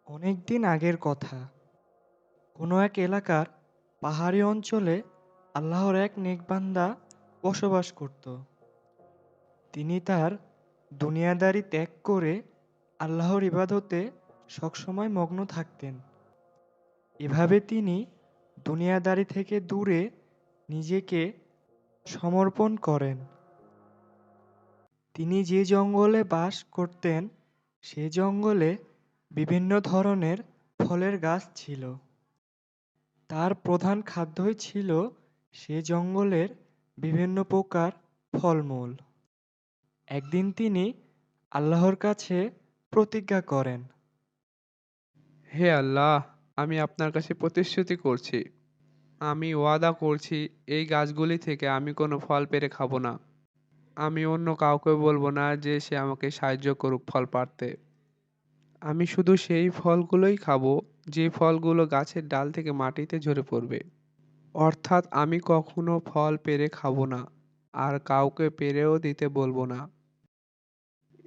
অনেকদিন আগের কথা। কোনো এক এলাকার পাহাড়ি অঞ্চলে আল্লাহর এক নেক বান্দা বসবাস করত। তিনি তার দুনিয়াদারি ত্যাগ করে আল্লাহর ইবাদতে সবসময় মগ্ন থাকতেন। এভাবে তিনি দুনিয়াদারি থেকে দূরে নিজেকে সমর্পণ করেন। তিনি যে জঙ্গলে বাস করতেন সে জঙ্গলে বিভিন্ন ধরনের ফলের গাছ ছিল। তার প্রধান খাদ্যই ছিল সে জঙ্গলের বিভিন্ন প্রকার ফলমূল। একদিন তিনি আল্লাহর কাছে প্রতিজ্ঞা করেন। হে আল্লাহ, আমি আপনার কাছে প্রতিশ্রুতি করছি, আমি ওয়াদা করছি এই গাছগুলি থেকে আমি কোনো ফল পেড়ে খাবো না। আমি অন্য কাউকে বলবো না যে সে আমাকে সাহায্য করুক ফল পাড়তে। আমি শুধু সেই ফলগুলোই খাবো যে ফলগুলো গাছের ডাল থেকে মাটিতে ঝরে পড়বে। অর্থাৎ আমি কখনো ফল পেড়ে খাবো না, আর কাউকে পেড়েও দিতে বলবো না।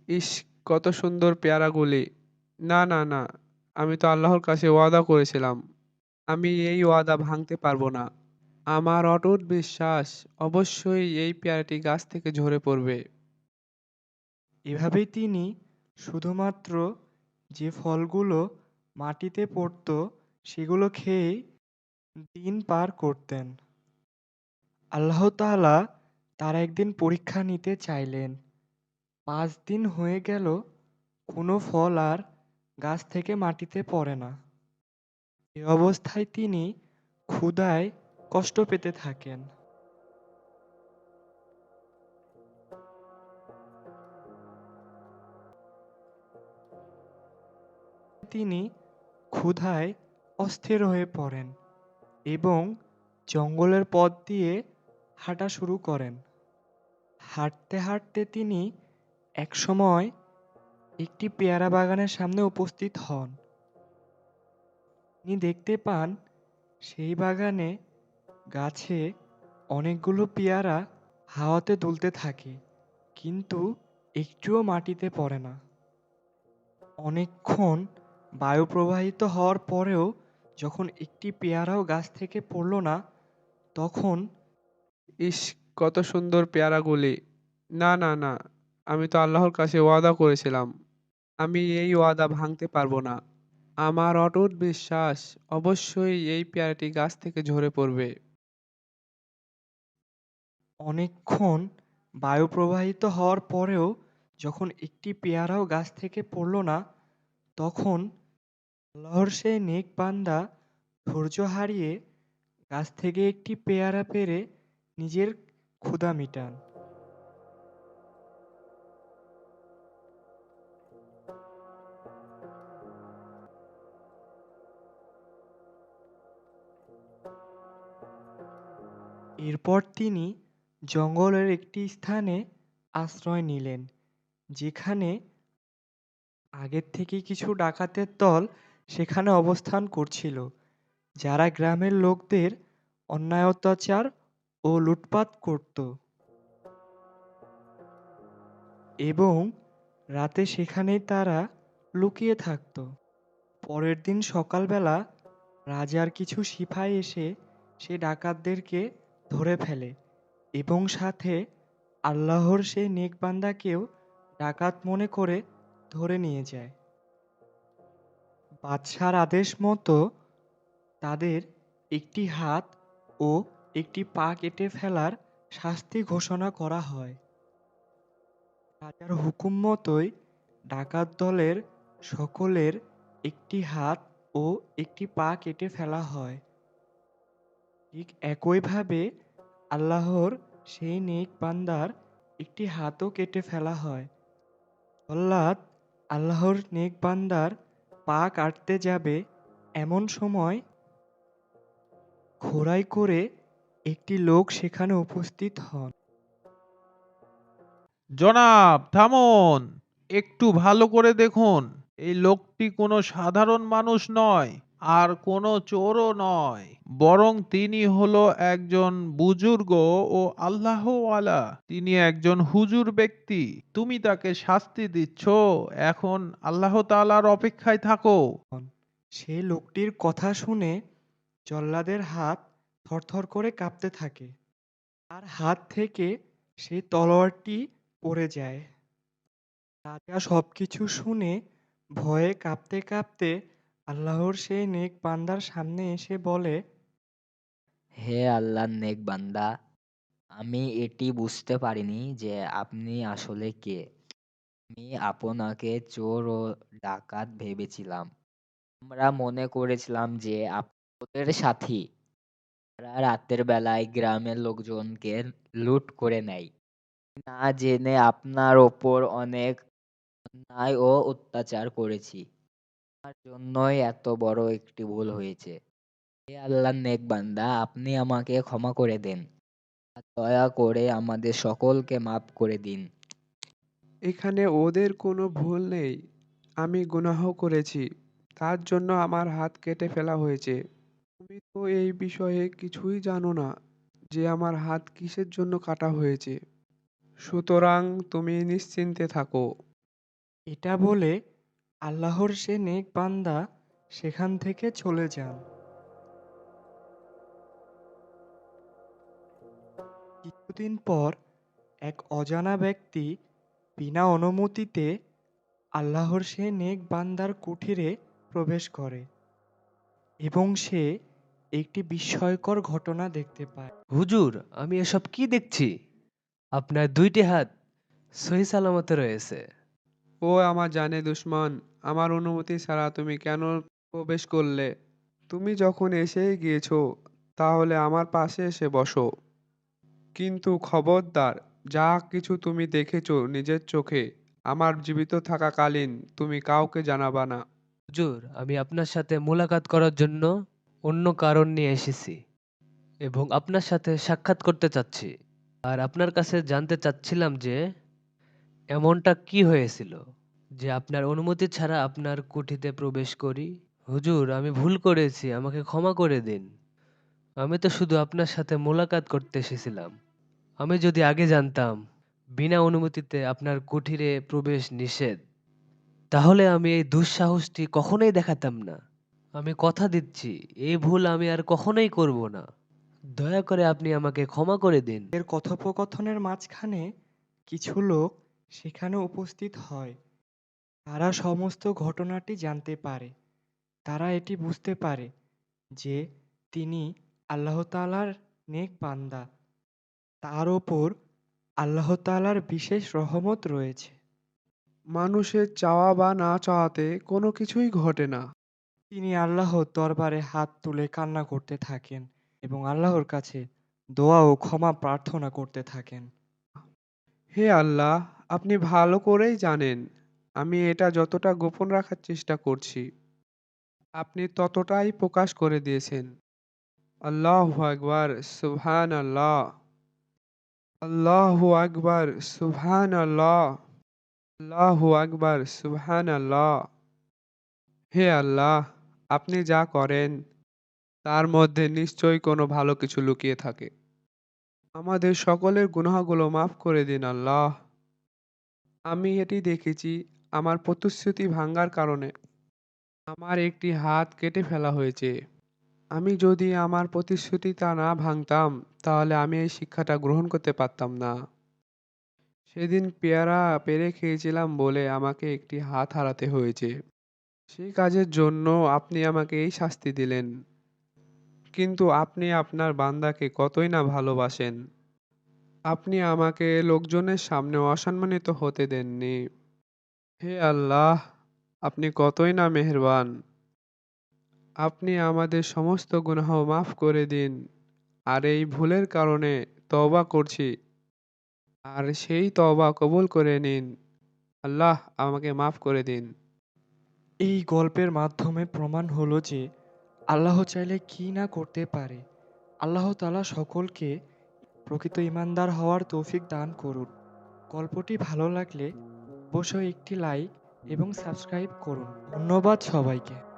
ইস, কত সুন্দর পেয়ারাগুলি! না, না, না, আমি তো আল্লাহর কাছে ওয়াদা করেছিলাম, আমি এই ওয়াদা ভাঙতে পারবো না। আমার অটুট বিশ্বাস, অবশ্যই এই পেয়ারাটি গাছ থেকে ঝরে পড়বে। এভাবেই তিনি শুধুমাত্র যে ফলগুলো মাটিতে পড়ত সেগুলো খেয়েই দিন পার করতেন। আল্লাহ তাআলা তার একদিন পরীক্ষা নিতে চাইলেন। 5 দিন হয়ে গেল, কোনো ফল আর গাছ থেকে মাটিতে পড়ে না। এ অবস্থায় তিনি ক্ষুধায় কষ্ট পেতে থাকেন। তিনি ক্ষুধায় অস্থির হয়ে পড়েন এবং জঙ্গলের পথ দিয়ে হাঁটা শুরু করেন। হাঁটতে হাঁটতে তিনি একসময় একটি পেয়ারা বাগানের সামনে উপস্থিত হন। তিনি দেখতে পান সেই বাগানে গাছে অনেকগুলো পেয়ারা হাওয়াতে দুলতে থাকে, কিন্তু একটুও মাটিতে পড়ে না। অনেকক্ষণ বায়ু প্রবাহিত হওয়ার পরেও যখন একটি পেয়ারাও গাছ থেকে পড়ল না, তখন ইস, কত সুন্দর পেয়ারাগুলি! না, না, না, আমি তো আল্লাহর কাছে ওয়াদা করেছিলাম, আমি এই ওয়াদা ভাঙতে পারবো না। আমার অটুট বিশ্বাস, অবশ্যই এই পেয়ারাটি গাছ থেকে ঝরে পড়বে। অনেকক্ষণ বায়ু প্রবাহিত হওয়ার পরেও যখন একটি পেয়ারাও গাছ থেকে পড়ল না, তখন আল্লাহর সেই নেক বান্দা ধৈর্য হারিয়ে গাছ থেকে একটি পেয়ারা পেড়ে নিজের ক্ষুধা মিটান। এরপর তিনি জঙ্গলের একটি স্থানে আশ্রয় নিলেন, যেখানে আগের থেকেই কিছু ডাকাতের দল সেখানে অবস্থান করছিল, যারা গ্রামের লোকদের অন্যায় অত্যাচার ও লুটপাট করত এবং রাতে সেখানেই তারা লুকিয়ে থাকত। পরের দিন সকালবেলা রাজার কিছু সিপাই এসে সে ডাকাতদেরকে ধরে ফেলে এবং সাথে আল্লাহর সেই নেক বান্দাকেও ডাকাত মনে করে ধরে নিয়ে যায়। বাদশার আদেশ মতো তাদের একটি হাত ও একটি পা কেটে ফেলার শাস্তি ঘোষণা করা হয়। রাজার হুকুম মতোই ডাকাত দলের সকলের একটি হাত ও একটি পা কেটে ফেলা হয়। ঠিক একইভাবে আল্লাহর সেই নেক বান্দার একটি হাতও কেটে ফেলা হয়। জল্লাদ আল্লাহর নেক বান্দার পা কাটতে যাবে, এমন সময় ঘোড়ায় করে একটি লোক সেখানে উপস্থিত হন। জনাব, থামুন! একটু ভালো করে দেখুন, এই লোকটি কোনো সাধারণ মানুষ নয়। আর কোনো চোরও নয়, বরং তিনি হলো একজন বুজুর্গ ও আল্লাহওয়ালা। তিনি একজন হুজুর ব্যক্তি। তুমি তাকে শাস্তি দিচ্ছ, এখন আল্লাহ তাআলার অপেক্ষায় থাকো। সে লোকটির কথা শুনে জল্লাদের হাত থরথর করে কাঁপতে থাকে। তার হাত থেকে সেই তলোয়ারটি পড়ে যায়। রাজা সবকিছু শুনে ভয়ে কাঁপতে কাঁপতে আল্লাহর সেই নেক বান্দার সামনে এসে বলে, হে আল্লাহর নেক বান্দা, আমি এটি বুঝতে পারিনি যে আপনি আসলে কে। আমি আপনাকে চোর ও ডাকাত ভেবেছিলাম। আমরা মনে করেছিলাম যে ওদের সাথী, যারা রাতের বেলায় গ্রামের লোকজনকে লুট করে নেয়। না জেনে আপনার ওপর অনেক অন্যায় ও অত্যাচার করেছি। আমার জন্যই এত বড় একটি ভুল হয়েছে। হে আল্লাহর নেক বান্দা, আপনি আমাকে ক্ষমা করে দেন। আর দয়া করে আমাদের সকলকে মাফ করে দিন। এখানে ওদের কোনো ভুল নেই। আমি গুনাহ করেছি, তার জন্য আমার হাত কেটে ফেলা হয়েছে। তুমি তো এই বিষয়ে কিছুই জানো না যে আমার হাত কিসের জন্য কাটা হয়েছে। সুতরাং তুমি নিশ্চিন্তে থাকো। এটা বলে আল্লাহর সে নেক বান্দা সেখান থেকে চলে যান। কিছুদিন পর এক অজানা ব্যক্তি বিনা অনুমতিতে আল্লাহর সে নেক বান্দার কুঠিরে প্রবেশ করে এবং সে একটি বিস্ময়কর ঘটনা দেখতে পায়। হুজুর, আমি এসব কি দেখছি? আপনার দুইটি হাত সহি সালামতে রয়েছে। ও আমার জানে দুশমন, আমার অনুমতি ছাড়া তুমি কেন প্রবেশ করলে? তুমি যখন এসেই গিয়েছো, তাহলে আমার পাশে এসে বসো। কিন্তু খবরদার, যা কিছু তুমি দেখেছো নিজের চোখে, আমার জীবিত থাকাকালীন তুমি কাউকে জানাবা না। হুজুর, আমি আপনার সাথে মোলাকাত করার জন্য অন্য কারণ নিয়ে এসেছি এবং আপনার সাথে সাক্ষাৎ করতে চাচ্ছি। আর আপনার কাছে জানতে চাচ্ছিলাম যে এমনটা কি হয়েছিল যে আপনার অনুমতি ছাড়া আপনার কুঠিতে প্রবেশ করি। হুজুর, আমি ভুল করেছি, আমাকে ক্ষমা করে দিন। আমি তো শুধু আপনার সাথে মোলাকাত করতে এসেছিলাম। আমি যদি আগে জানতাম বিনা অনুমতিতে আপনার কুঠিরে প্রবেশ নিষেধ, তাহলে আমি এই দুঃসাহসটি কখনোই দেখাতাম না। আমি কথা দিচ্ছি, এই ভুল আমি আর কখনোই করব না। দয়া করে আপনি আমাকে ক্ষমা করে দিন। এর কথোপকথনের মাঝখানে কিছু লোক সেখানে উপস্থিত হয়। তারা সমস্ত ঘটনাটি জানতে পারে। তারা এটি বুঝতে পারে যে তিনি আল্লাহ তাআলার নেক বান্দা। তার ওপর আল্লাহ তাআলার বিশেষ রহমত রয়েছে। মানুষের চাওয়া বা না চাওয়াতে কোনো কিছুই ঘটে না। তিনি আল্লাহর দরবারে হাত তুলে কান্না করতে থাকেন এবং আল্লাহর কাছে দোয়া ও ক্ষমা প্রার্থনা করতে থাকেন। হে আল্লাহ, আপনি ভালো করেই জানেন আমি এটা যতটা গোপন রাখার চেষ্টা করছি, আপনি ততটাই প্রকাশ করে দিয়েছেন। আল্লাহু আকবার, সুবহান আল্লাহ। আল্লাহু আকবার, সুবহান আল্লাহ। আল্লাহু আকবার, সুবহান আল্লাহ। হে আল্লাহ, আপনি যা করেন তার মধ্যে নিশ্চয়ই কোনো ভালো কিছু লুকিয়ে থাকে। আমাদের সকলের গুনাহগুলো মাফ করে দিন আল্লাহ। আমি এটি দেখেছি, আমার প্রতিশ্রুতি ভাঙার কারণে আমার একটি হাত কেটে ফেলা হয়েছে। আমি যদি আমার প্রতিশ্রুতিটা না ভাঙতাম, তাহলে আমি এই শিক্ষাটা গ্রহণ করতে পারতাম না। সেদিন পেয়ারা পেরে খেয়েছিলাম বলে আমাকে একটি হাত হারাতে হয়েছে। সেই কাজের জন্য আপনি আমাকে এই শাস্তি দিলেন। কিন্তু আপনি আপনার বান্দাকে কতই না ভালোবাসেন। আপনি আমাকে লোকজনের সামনে অসম্মানিত হতে দেননি। হে আল্লাহ, আপনি কতই না মেহেরবান। আপনি আমাদের সমস্ত গুনাহ মাফ করে দিন। আর এই ভুলের কারণে তওবা করছি। আর সেই তওবা কবুল করে নিন। আল্লাহ, আমাকে মাফ করে দিন। এই গল্পের মাধ্যমে প্রমাণ হলো যে আল্লাহ চাইলে কি না করতে পারে। আল্লাহ তাআলা সকলকে প্রকৃত ঈমানদার হওয়ার তৌফিক দান করুন। গল্পটি ভালো লাগলে অবশ্যই একটি লাইক এবং সাবস্ক্রাইব করুন। ধন্যবাদ সবাইকে।